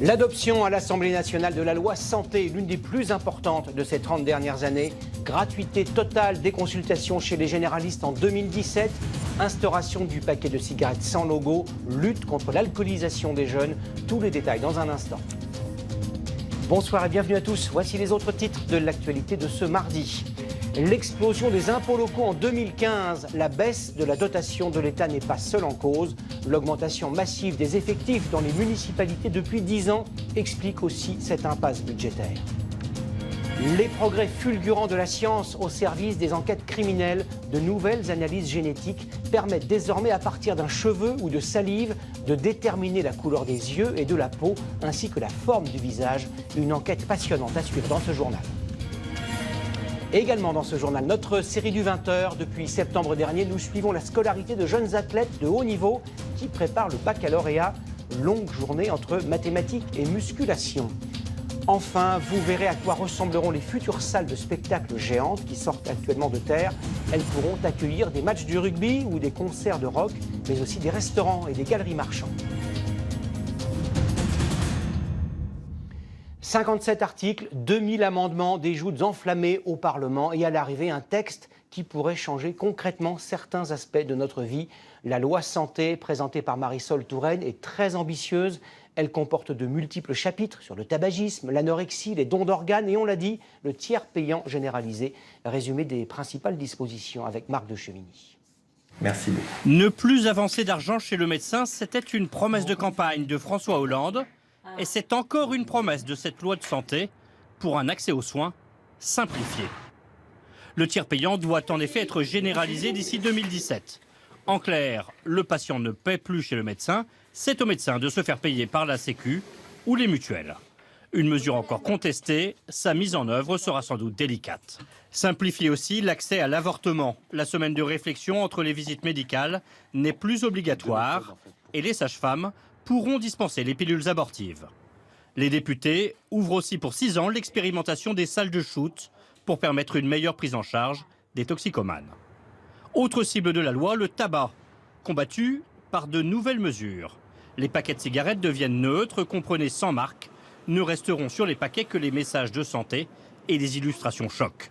L'adoption à l'Assemblée nationale de la loi santé, l'une des plus importantes de ces 30 dernières années. Gratuité totale des consultations chez les généralistes en 2017. Instauration du paquet de cigarettes sans logo. Lutte contre l'alcoolisation des jeunes. Tous les détails dans un instant. Bonsoir et bienvenue à tous. Voici les autres titres de l'actualité de ce mardi. L'explosion des impôts locaux en 2015, la baisse de la dotation de l'État n'est pas seule en cause. L'augmentation massive des effectifs dans les municipalités depuis 10 ans explique aussi cette impasse budgétaire. Les progrès fulgurants de la science au service des enquêtes criminelles, de nouvelles analyses génétiques permettent désormais à partir d'un cheveu ou de salive de déterminer la couleur des yeux et de la peau ainsi que la forme du visage. Une enquête passionnante à suivre dans ce journal. Et également dans ce journal, notre série du 20h. Depuis septembre dernier, nous suivons la scolarité de jeunes athlètes de haut niveau qui préparent le baccalauréat. Longue journée entre mathématiques et musculation. Enfin, vous verrez à quoi ressembleront les futures salles de spectacle géantes qui sortent actuellement de terre. Elles pourront accueillir des matchs de rugby ou des concerts de rock, mais aussi des restaurants et des galeries marchandes. 57 articles, 2000 amendements, des joutes enflammées au Parlement et à l'arrivée un texte qui pourrait changer concrètement certains aspects de notre vie. La loi santé présentée par Marisol Touraine est très ambitieuse. Elle comporte de multiples chapitres sur le tabagisme, l'anorexie, les dons d'organes et on l'a dit, le tiers payant généralisé. Résumé des principales dispositions avec Marc de Chevigny. Merci beaucoup. Ne plus avancer d'argent chez le médecin, c'était une promesse de campagne de François Hollande. Et c'est encore une promesse de cette loi de santé pour un accès aux soins simplifié. Le tiers payant doit en effet être généralisé d'ici 2017. En clair, le patient ne paie plus chez le médecin, c'est au médecin de se faire payer par la Sécu ou les mutuelles. Une mesure encore contestée, sa mise en œuvre sera sans doute délicate. Simplifier aussi l'accès à l'avortement. La semaine de réflexion entre les visites médicales n'est plus obligatoire et les sages-femmes pourront dispenser les pilules abortives. Les députés ouvrent aussi pour 6 ans l'expérimentation des salles de shoot pour permettre une meilleure prise en charge des toxicomanes. Autre cible de la loi, le tabac, combattu par de nouvelles mesures. Les paquets de cigarettes deviennent neutres, comprenez 100 marques, ne resteront sur les paquets que les messages de santé et les illustrations choc.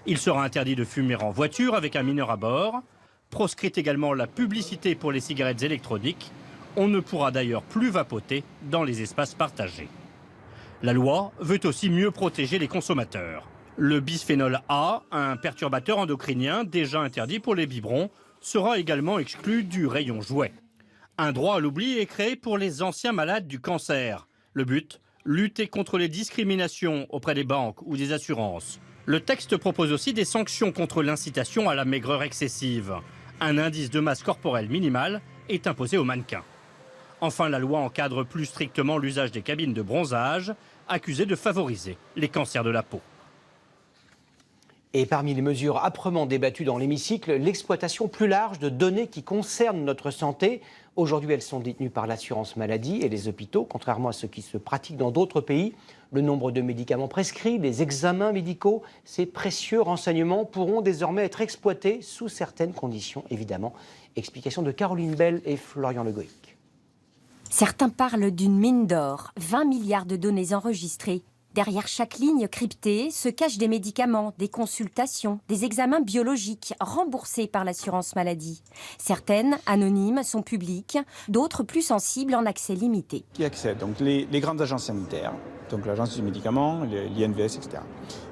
Il sera interdit de fumer en voiture avec un mineur à bord, proscrite également la publicité pour les cigarettes électroniques. On ne pourra d'ailleurs plus vapoter dans les espaces partagés. La loi veut aussi mieux protéger les consommateurs. Le bisphénol A, un perturbateur endocrinien déjà interdit pour les biberons, sera également exclu du rayon jouets. Un droit à l'oubli est créé pour les anciens malades du cancer. Le but, lutter contre les discriminations auprès des banques ou des assurances. Le texte propose aussi des sanctions contre l'incitation à la maigreur excessive. Un indice de masse corporelle minimale est imposé aux mannequins. Enfin, la loi encadre plus strictement l'usage des cabines de bronzage, accusées de favoriser les cancers de la peau. Et parmi les mesures âprement débattues dans l'hémicycle, l'exploitation plus large de données qui concernent notre santé. Aujourd'hui, elles sont détenues par l'assurance maladie et les hôpitaux, contrairement à ce qui se pratique dans d'autres pays. Le nombre de médicaments prescrits, les examens médicaux, ces précieux renseignements pourront désormais être exploités sous certaines conditions, évidemment. Explication de Caroline Bell et Florian Le Goïc. Certains parlent d'une mine d'or, 20 milliards de données enregistrées. Derrière chaque ligne cryptée se cachent des médicaments, des consultations, des examens biologiques remboursés par l'assurance maladie. Certaines, anonymes, sont publiques, d'autres plus sensibles en accès limité. Qui accèdent donc les grandes agences sanitaires, donc l'agence du médicament, l'INVS, etc.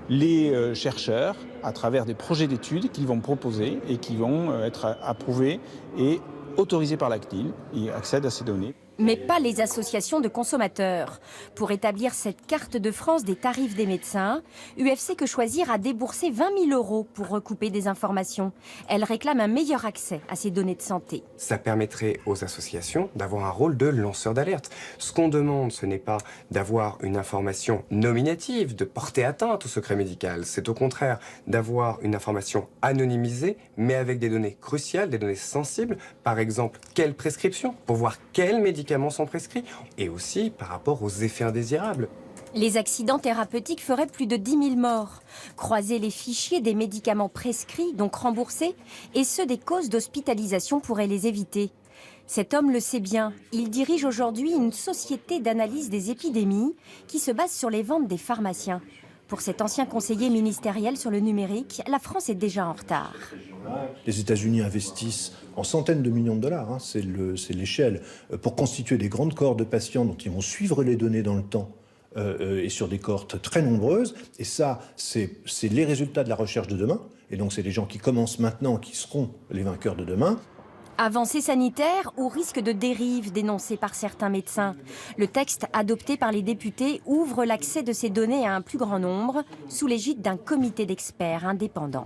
Les chercheurs, à travers des projets d'études qu'ils vont proposer et qui vont être approuvés et autorisés par la CNIL, ils accèdent à ces données. Mais pas les associations de consommateurs. Pour établir cette carte de France des tarifs des médecins, UFC Que Choisir a déboursé 20 000 € pour recouper des informations. Elle réclame un meilleur accès à ces données de santé. Ça permettrait aux associations d'avoir un rôle de lanceur d'alerte. Ce qu'on demande, ce n'est pas d'avoir une information nominative, de porter atteinte au secret médical. C'est au contraire d'avoir une information anonymisée, mais avec des données cruciales, des données sensibles. Par exemple, quelles prescriptions, pour voir quels médicaments sont prescrits, et aussi par rapport aux effets indésirables. Les accidents thérapeutiques feraient plus de 10 000 morts. Croiser les fichiers des médicaments prescrits, donc remboursés, et ceux des causes d'hospitalisation pourraient les éviter. Cet homme le sait bien. Il dirige aujourd'hui une société d'analyse des épidémies qui se base sur les ventes des pharmaciens. Pour cet ancien conseiller ministériel sur le numérique, la France est déjà en retard. Les États-Unis investissent en centaines de millions de dollars, c'est l'échelle, pour constituer des grandes cohortes de patients dont ils vont suivre les données dans le temps et sur des cohortes très nombreuses. Et ça, c'est les résultats de la recherche de demain. Et donc, c'est les gens qui commencent maintenant qui seront les vainqueurs de demain. Avancée sanitaire ou risque de dérive dénoncé par certains médecins. Le texte adopté par les députés ouvre l'accès de ces données à un plus grand nombre sous l'égide d'un comité d'experts indépendants.